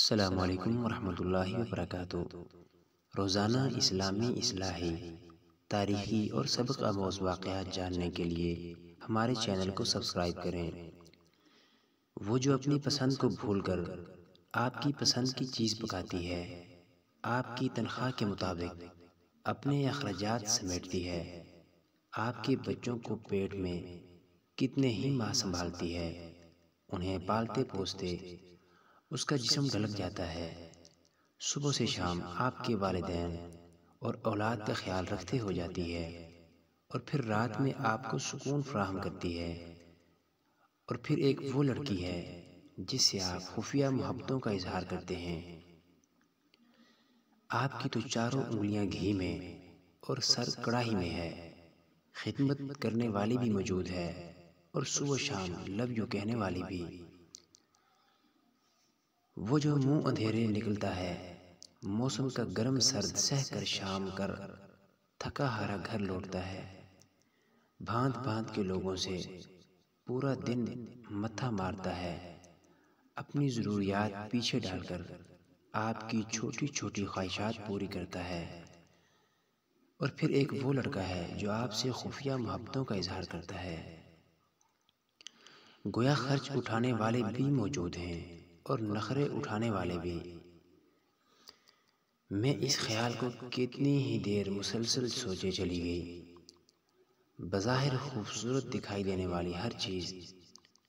السلام علیکم ورحمۃ اللہ وبرکاتہ۔ روزانہ اسلامی اصلاحی، تاریخی اور سبق آموز واقعات جاننے کے لیے ہمارے چینل کو سبسکرائب کریں۔ وہ جو اپنی پسند کو بھول کر آپ کی پسند کی چیز پکاتی ہے، آپ کی تنخواہ کے مطابق اپنے اخراجات سمیٹتی ہے، آپ کے بچوں کو پیٹ میں کتنے ہی ماہ سنبھالتی ہے، انہیں پالتے پوستے اس کا جسم ڈھلک جاتا ہے، صبح سے شام آپ کے والدین اور اولاد کا خیال رکھتے ہو جاتی ہے، اور پھر رات میں آپ کو سکون فراہم کرتی ہے، اور پھر ایک وہ لڑکی ہے جس سے آپ خفیہ محبتوں کا اظہار کرتے ہیں۔ آپ کی تو چاروں انگلیاں گھی میں اور سر کڑاہی میں ہے، خدمت کرنے والی بھی موجود ہے اور صبح شام لو یو کہنے والی بھی۔ وہ جو منہ اندھیرے نکلتا ہے، موسم کا گرم سرد سہ کر شام کر تھکا ہارا گھر لوٹتا ہے، بھانت بھانت کے لوگوں سے پورا دن متھا مارتا ہے، اپنی ضروریات پیچھے ڈال کر آپ کی چھوٹی چھوٹی خواہشات پوری کرتا ہے، اور پھر ایک وہ لڑکا ہے جو آپ سے خفیہ محبتوں کا اظہار کرتا ہے۔ گویا خرچ اٹھانے والے بھی موجود ہیں اور نخرے اٹھانے والے بھی۔ میں اس خیال کو کتنی ہی دیر مسلسل سوچے چلی گئی۔ بظاہر خوبصورت دکھائی دینے والی ہر چیز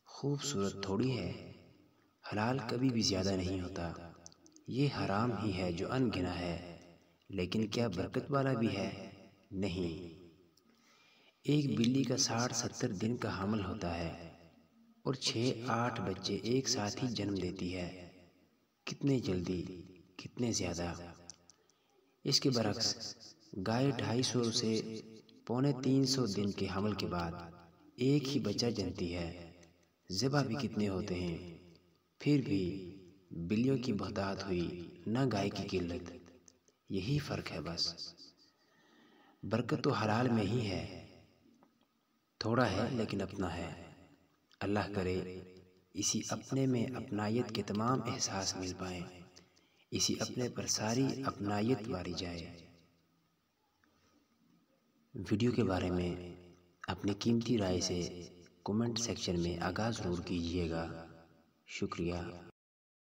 خوبصورت تھوڑی ہے، حلال کبھی بھی زیادہ نہیں ہوتا، یہ حرام ہی ہے جو ان گنا ہے، لیکن کیا برکت والا بھی ہے؟ نہیں۔ ایک بلی کا 60-70 دن کا حمل ہوتا ہے اور 6-8 بچے ایک ساتھ ہی جنم دیتی ہے، کتنے جلدی، کتنے زیادہ۔ اس کے برعکس گائے 250 سے 250 دن کے حمل کے بعد ایک ہی بچہ جنتی ہے، ذبح بھی کتنے ہوتے ہیں، پھر بھی بلیوں کی بہتات ہوئی نہ گائے کی قلت۔ یہی فرق ہے بس، برکت تو حلال میں ہی ہے، تھوڑا ہے لیکن اپنا ہے۔ اللہ کرے اسی اپنے میں اپنائیت کے تمام احساس مل پائیں، اسی اپنے پر ساری اپنائیت واری جائے۔ ویڈیو کے بارے میں اپنی قیمتی رائے سے کومنٹ سیکشن میں آگاہ ضرور کیجیے گا۔ شکریہ۔